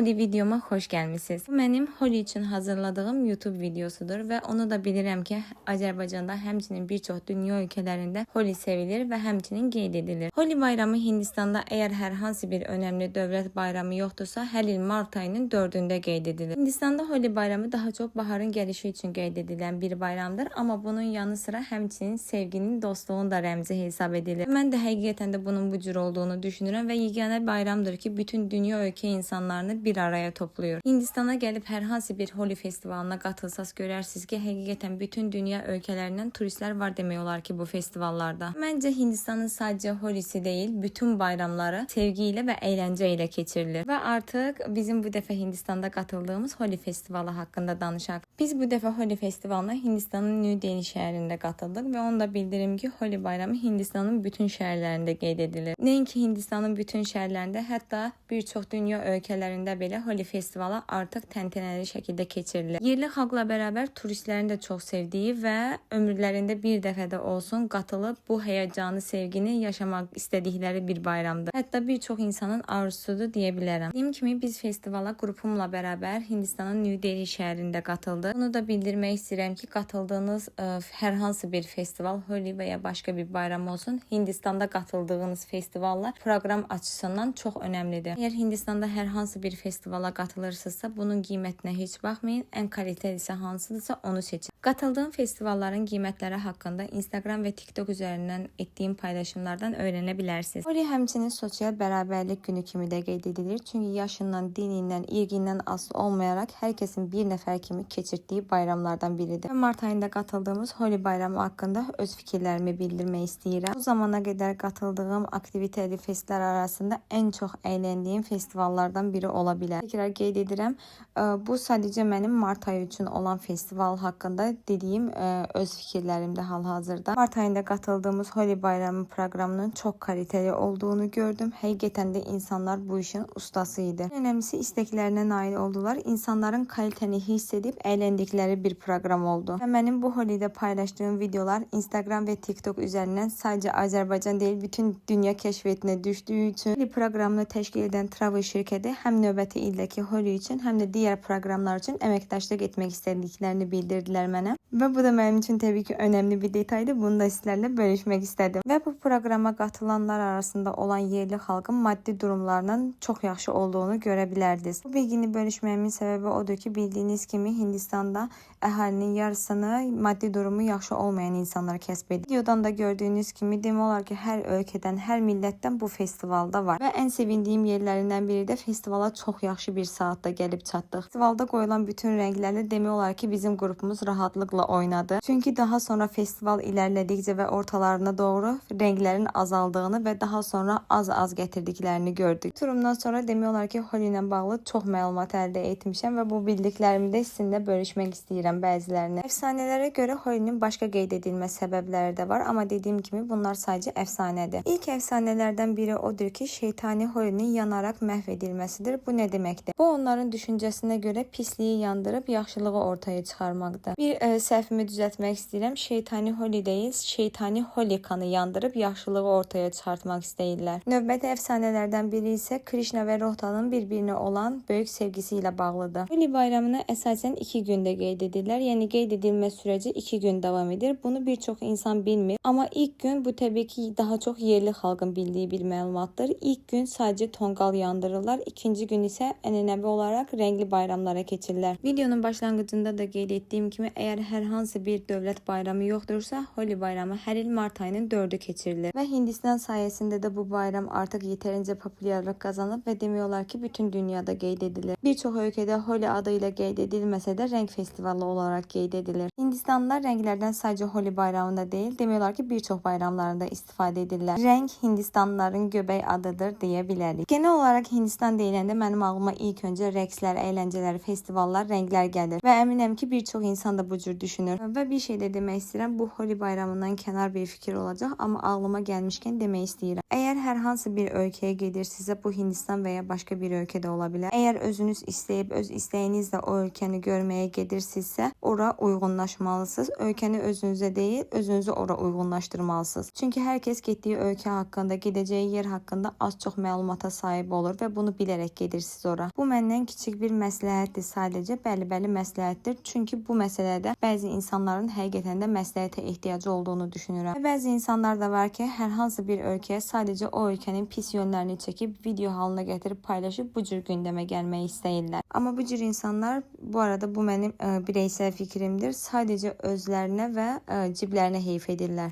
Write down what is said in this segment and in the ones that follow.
Holi videoma xoş gəlmisiniz. Bu mənim Holi üçün hazırladığım YouTube videosudur və onu da bilirəm ki, Azərbaycanda həmçinin bir çox dünya ölkələrində Holi sevilir və həmçinin qeyd edilir. Holi bayramı Hindistanda əgər hər hansı bir önəmli dövlət bayramı yoxdursa, hər il mart ayının 4-də qeyd edilir. Hindistanda Holi bayramı daha çox baharın gəlişi üçün qeyd edilən bir bayramdır, amma bunun yanı sıra həmçinin sevginin, dostluğun da rəmzi hesab edilir. Mən də həqiqətən də bunun bu cür olduğunu düşünürəm və yeganə bayramdır ki, bütün dünya ölkə insanlarını bir araya topluyor. Hindistana gəlib hər hansı bir Holi festivalına qatılsaz görərsiniz ki, həqiqətən bütün dünya ölkələrindən turistlər var demək olar ki, bu festivallarda. Məncə Hindistanın sadəcə Holisi deyil, bütün bayramları sevgi ilə və əyləncə ilə keçirilir. Və artıq bizim bu dəfə Hindistanda qatıldığımız Holi festivalı haqqında danışaq. Biz bu dəfə Holi festivalına Hindistanın New Delhi şəhərində qatıldıq və onu da bildirim ki, Holi bayramı Hindistanın bütün şəhərlərində qeyd edilir. Nəinki Hindistanın bütün şəhərlərində, hətta bir çox dünya ölkələrində belə Holi festivalı artıq təntənəli şəkildə keçirilir. Yerli xalqla bərabər turistlərin də çox sevdiyi və ömürlərində bir dəfə də olsun qatılıb bu həyəcanı, sevgini yaşamaq istədikləri bir bayramdır. Hətta bir çox insanın arzusudur deyə bilərəm. Dediyim kimi biz festivala qrupumla bərabər Hindistanın New Delhi şəhərində qatıldıq. Bunu da bildirmək istəyirəm ki, qatıldığınız hər hansı bir festival, Holi və ya başqa bir bayram olsun, Hindistanda qatıldığınız festivallar proqram açısından çox önəmlidir. Əgər Hindistanda hər hansı bir festivala qatılırsınızsa, bunun qiymətinə heç baxmayın. Ən kalitəlisi hansıdırsa onu seçin. Qatıldığım festivalların qiymətləri haqqında Instagram və TikTok üzərindən etdiyim paylaşımlardan öyrənə bilərsiniz. Holi həmçinin sosial bərabərlik günü kimi də qeyd edilir. Çünki yaşından, dinindən, irqindən asılı olmayaraq hər kəsin bir nəfər kimi keçirdiyi bayramlardan biridir. Mart ayında qatıldığımız Holi bayramı haqqında öz fikirlərimi bildirmək istəyirəm. Bu zamana qədər qatıldığım aktivitəli festlər arasında ən çox əyləndiyim festivallardan biri ola bilər. Təkrar qeyd edirəm, bu sadəcə mənim mart ayı üçün olan festival haqqında dediyim öz fikirlərimdə hal-hazırda. Mart ayında qatıldığımız Holi bayramı proqramının çox kalitəli olduğunu gördüm. Həqiqətən də insanlar bu işin ustası idi. Ən önəmlisi istəklərinə nail oldular. İnsanların kalitəni hiss edib əyləndikləri bir proqram oldu. Və mənim bu Holidə paylaşdığım videolar Instagram və TikTok üzərindən sadəcə Azərbaycan deyil, bütün dünya kəşfiyyətinə düşdüyü üçün Holi proqramını təşkil edən Travel şirkəti həm növbəti ildəki Holi üçün, həm də digər proqramlar üçün əməkdaşlıq etmək istədiklərini bildirdilər mənə. Və bu da mənim üçün təbii ki, önəmli bir detaydı. Bunu da sizlərlə bölüşmək istədim. Və bu proqrama qatılanlar arasında olan yerli xalqın maddi durumlarının çox yaxşı olduğunu görə bilərdiniz. Bu bilgini bölüşməyimin səbəbi odur ki, bildiyiniz kimi Hindistanda əhalinin yarısını maddi durumu yaxşı olmayan insanlar kəsb edir. Videodan da gördüyünüz kimi demək olar ki, hər ölkədən, hər millətdən bu festivalda var. Və ən sevindiyim yerlərindən biri də festivala çox yaxşı bir saatda gəlib çatdıq. Festivalda qoyulan bütün rənglərlə demək olar ki, bizim qrupumuz rahatlıqla oynadı. Çünki daha sonra festival ilərlədikcə və ortalarına doğru rənglərin azaldığını və daha sonra az-az gətirdiklərini gördük. Turumdan sonra demək olar ki, Holi ilə bağlı çox məlumat əldə etmişəm və bu bildiklərimi də sizinlə bölüşmək istəyirəm bəzilərini. Əfsanələrə görə Holinin başqa qeyd edilmə səbəbləri də var, amma dediyim kimi bunlar sadəcə əfsanədir. İlk əfsanələrdən biri odur ki, şeytani Holinin yanaraq məhv edilməsidir. Bu nə deməkdir? Bu onların düşüncəsinə görə pisliyi yandırıb yaxşılığı ortaya çıxarmaqdır. Bir səhvimi düzəltmək istəyirəm. Şeytani Holi deyil, şeytani Holikanı yandırıb yaxşılığı ortaya çıxartmaq istəyirlər. Növbəti əfsanələrdən biri isə Krishna və Rohtanın bir-birinə olan böyük sevgisi ilə bağlıdır. Holi bayramına əsasən 2 gündə qeyd edirlər. Yəni qeyd edilmə sürəci 2 gün davam edir. Bunu bir çox insan bilmir. Amma ilk gün bu təbii ki, daha çox yerli xalqın bildiyi bir məlumatdır. İlk gün sadəcə tonqal yandırırlar. İkinci gün isə ənənəvi olaraq rəngli bayramlara keçirlər. Videonun başlanğıcında da qeyd etdiyim kimi, əgər hər hansı bir dövlət bayramı yoxdursa, Holi bayramı hər il mart ayının 4-ü keçirilir. Və Hindistan sayəsində də bu bayram artıq yetərincə populyarlıq qazanıb və demək olar ki, bütün dünyada qeyd edilir. Bir çox ölkədə Holi adı ilə qeyd edilməsə də rəng festivalı olaraq qeyd edilir. Hindistanlılar rənglərdən sadəcə Holi bayramında deyil, demək olar ki, bir çox bayramlarında istifadə edirlər. Rəng Hindistanlıların göbək adıdır deyə bilərik. Genel olaraq Hindistan deyiləndə mənim ağlıma ilk öncə rəqslər, əyləncələr, festivallar, rənglər gəlir və əminəm ki, bir çox insan da bu bu cür düşünür. Və bir şey də demək istəyirəm. Bu Holi bayramından kənar bir fikir olacaq, amma ağlıma gəlmişkən demək istəyirəm. Əgər hər hansı bir ölkəyə gedirsinizsə, bu Hindistan və ya başqa bir ölkədə ola bilər. Əgər özünüz istəyib öz istəyinizlə o ölkəni görməyə gedirsinizsə, ora uyğunlaşmalısınız. Ölkəni özünüzə deyil, özünüzü ora uyğunlaşdırmalısınız. Çünki hər kəs getdiyi ölkə haqqında, gedəcəyi yer haqqında az-çox məlumata sahib olur və bunu bilərək gedirsiniz ora. Bu məndən kiçik bir məsləhətdir sadəcə, bəli məsləhətdir. Çünki bu məsələdə bəzi insanların həqiqətən də məsləhətə ehtiyacı olduğunu düşünürəm. Və bəzi insanlar da var ki, hər hansı bir ölkəyə sadəcə o ölkənin pis yönlərini çəkib video halına gətirib paylaşıb bu cür gündəmə gəlmək istəyirlər. Amma bu cür insanlar, bu arada bu mənim bireysel fikrimdir, sadəcə özlərinə və ciblərinə heyf edirlər.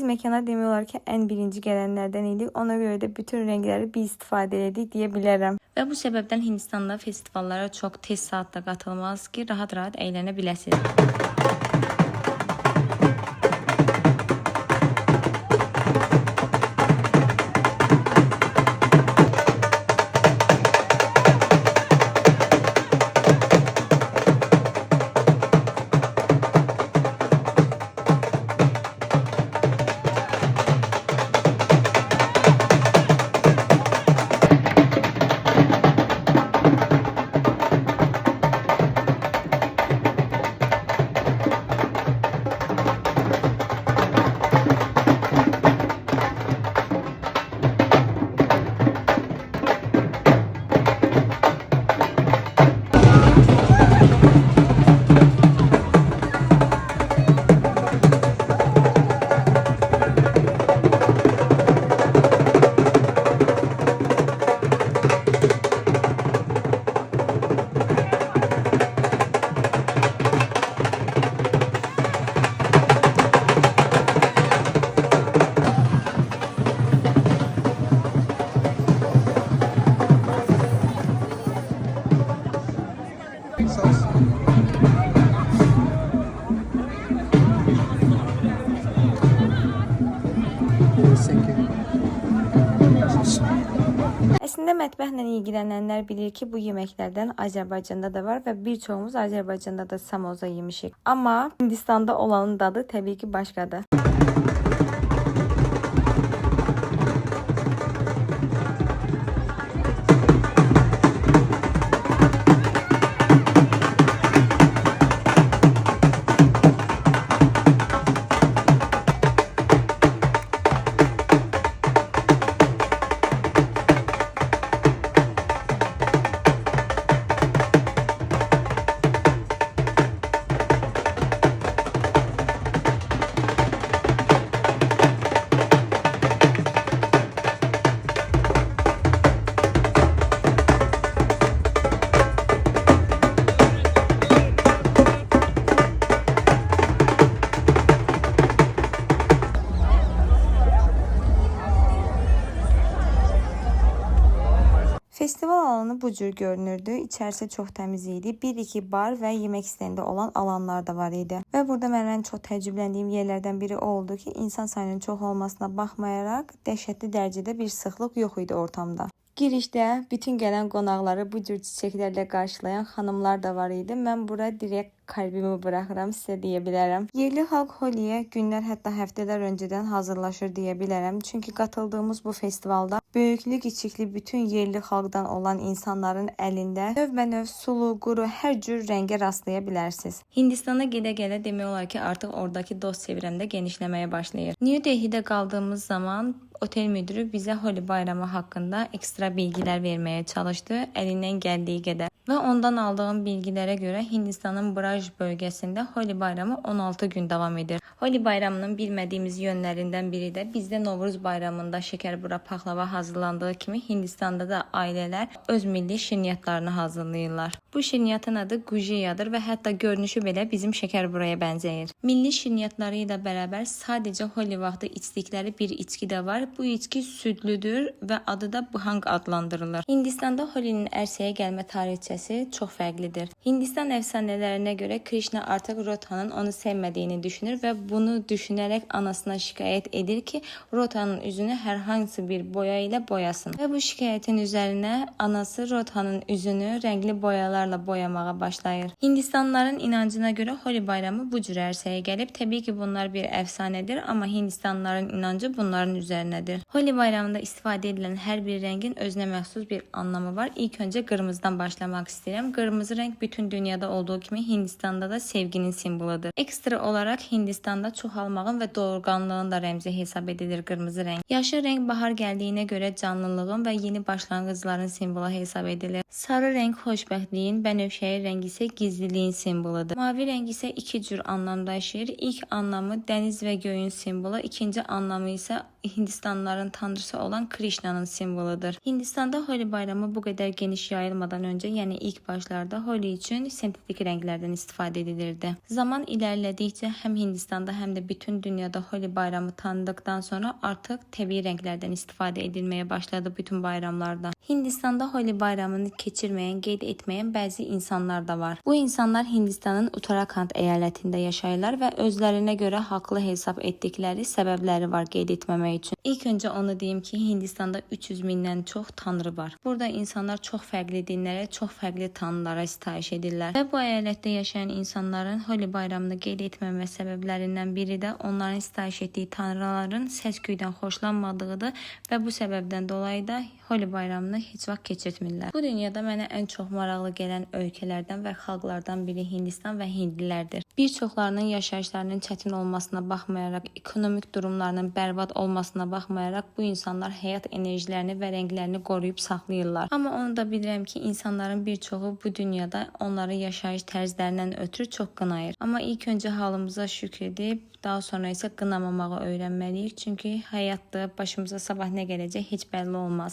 mekana demək olar ki, ən birinci gələnlərdən idik. Ona görə də bütün rəngləri biz istifadə etdik deyə bilərəm. Və bu səbəbdən Hindistanda festivallara çox tez saatda qatılmalısınız ki, rahat-rahat əylənə biləsiniz. Əslində mətbəxlə ilgilənənlər bilir ki, bu yeməklərdən Azərbaycanda da var və bir çoxumuz Azərbaycanda da samoza yemişik. Amma Hindistanda olanın dadı təbii ki başqadır. Festival alanı bu cür görünürdü. İçərisi çox təmiz idi. Bir-iki bar və yemək stendi olan alanlar da var idi. Və burada mənim çox təəccübləndiyim yerlərdən biri o oldu ki, insan sayının çox olmasına baxmayaraq dəhşətli dərəcədə bir sıxlıq yox idi ortamda. Girişdə bütün gələn qonaqları bu cür çiçəklərlə qarşılayan xanımlar da var idi. Mən bura direkt kalbimi bırakıram, sizə deyə bilərəm. Yerli xalq Holiyə günlər, hətta həftələr öncədən hazırlaşır deyə bilərəm. Çünki qatıldığımız bu festivalda böyüklü, kiçikli bütün yerli xalqdan olan insanların əlində növbə-növ sulu, quru, hər cür rəngə rastlaya bilərsiniz. Hindistana gedə-gələ demək olar ki, artıq oradakı dost çevrəmdə genişləməyə başlayır. New Delhi'də qaldığımız zaman otel müdürü bizə Holi bayramı haqqında ekstra bilgilər verməyə çalışdı, əlindən gəldiyi qədər. Və ondan aldığım bilgilərə görə Hindistanın Braj bölgəsində Holi bayramı 16 gün davam edir. Holi bayramının bilmədiyimiz yönlərindən biri də bizdə Novruz bayramında şəkərbura paxlava hazırlandığı kimi Hindistanda da ailələr öz milli şirniyyatlarını hazırlayırlar. Bu şirniyyatın adı gujiyadır və hətta görünüşü belə bizim şəkərburaya bənzəyir. Milli şirniyyatları ilə bərabər sadəcə Holi vaxtı içdikləri bir içki də var. Bu içki südlüdür və adı da bhang adlandırılır. Hindistanda Holinin ərsəyə gəlmə tarixçəsi çox fərqlidir. Hindistan əfsanələrinə görə Krishna artıq Rodhanın onu sevmədiyini düşünür və bunu düşünərək anasına şikayət edir ki, Rodhanın üzünü hər hansı bir boya ilə boyasın. Və bu şikayətin üzərinə anası Rodhanın üzünü rəngli boyalarla boyamağa başlayır. Hindistanlıların inancına görə Holi bayramı bu cür ərsəyə gəlib. Təbii ki, bunlar bir əfsanədir, amma Hindistanlıların inancı bunların üzərinədir. Holi bayramında istifadə edilən hər bir rəngin özünə məxsus bir anlamı var. İlk öncə qırmızıdan başlamaq istəyirəm. Qırmızı rəng bütün dünyada olduğu kimi Hindistanda da sevginin simvoludur. Ekstra olaraq Hindistanda çoxalmağın və doğurganlığın da rəmzi hesab edilir qırmızı rəng. Yaşıl rəng bahar gəldiyinə görə canlılığın və yeni başlanğıcların simvolu hesab edilir. Sarı rəng xoşbəxtliyin, bənövşəyi rəng isə gizliliyin simvoludur. Mavi rəng isə iki cür anlam daşıyır. İlk anlamı dəniz və göyün simvolu, ikinci anlamı isə Hindistanlıların tanrısı olan Krishnanın simvoludur. Hindistanda Holi bayramı bu qədər geniş yayılmadan öncə, yəni ilk başlarda Holi üçün sentetik rənglərdən istifadə edilirdi. Zaman ilərlədikcə həm Hindistanda, həm də bütün dünyada Holi bayramı tanıdıqdan sonra artıq təbii rənglərdən istifadə edilməyə başladı bütün bayramlarda. Hindistanda Holi bayramını keçirməyən, qeyd etməyən bəzi insanlar da var. Bu insanlar Hindistanın Uttarakhand əyalətində yaşayırlar və özlərinə görə haqlı hesab etdikləri səbəbləri var qeyd etməmək üçün. İlk öncə onu deyim ki, Hindistanda 300 mindən çox tanrı var. Burada insanlar çox fərqli dinlərə, çox fərqli tanrılara sitayiş edirlər. Və bu əyalətdə yaşayan insanların Holi bayramını qeyd etməmə səbəblərindən biri də onların sitayiş etdiyi tanrıların səs-küydən xoşlanmadığıdır və bu səbəbdən dolayı da Holi bayramını heç vaxt keçirtmirlər. Bu dünyada mənə ən çox maraqlı gələn ölkələrdən və xalqlardan biri Hindistan və hindlilərdir. Bir çoxlarının yaşayışlarının çətin olmasına baxmayaraq, ekonomik durumlarının bərbad olmasına baxmayaraq bu insanlar həyat enerjilərini və rənglərini qoruyub saxlayırlar. Amma onu da bilirəm ki, insanların bir çoxu bu dünyada onları yaşayış tərzlərindən ötürü çox qınayır. Amma ilk öncə halımıza şükür edib, daha sonra isə qınamamağı öyrənməliyik. Çünki həyatda başımıza sabah nə gələcək heç bəlli olmaz.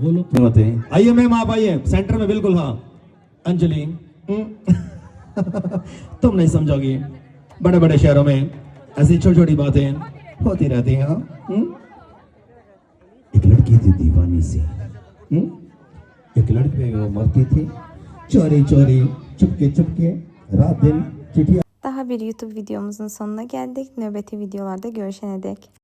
वो लोग आइए मैम, आप आइए सेंटर में, बिल्कुल हाँ। अंजलि तुम नहीं समझोगी, बड़े बड़े शहरों में ऐसी छोटी छोटी बातें होती रहती हैं। एक लड़की थी दीवानी सी, एक लड़के पे वो मरती थी चोरी चोरी, çupke çupke, रात दिन चिट्ठियां। Daha bir YouTube videomuzun sonuna geldik. Nöbeti videolarda görüşene dek.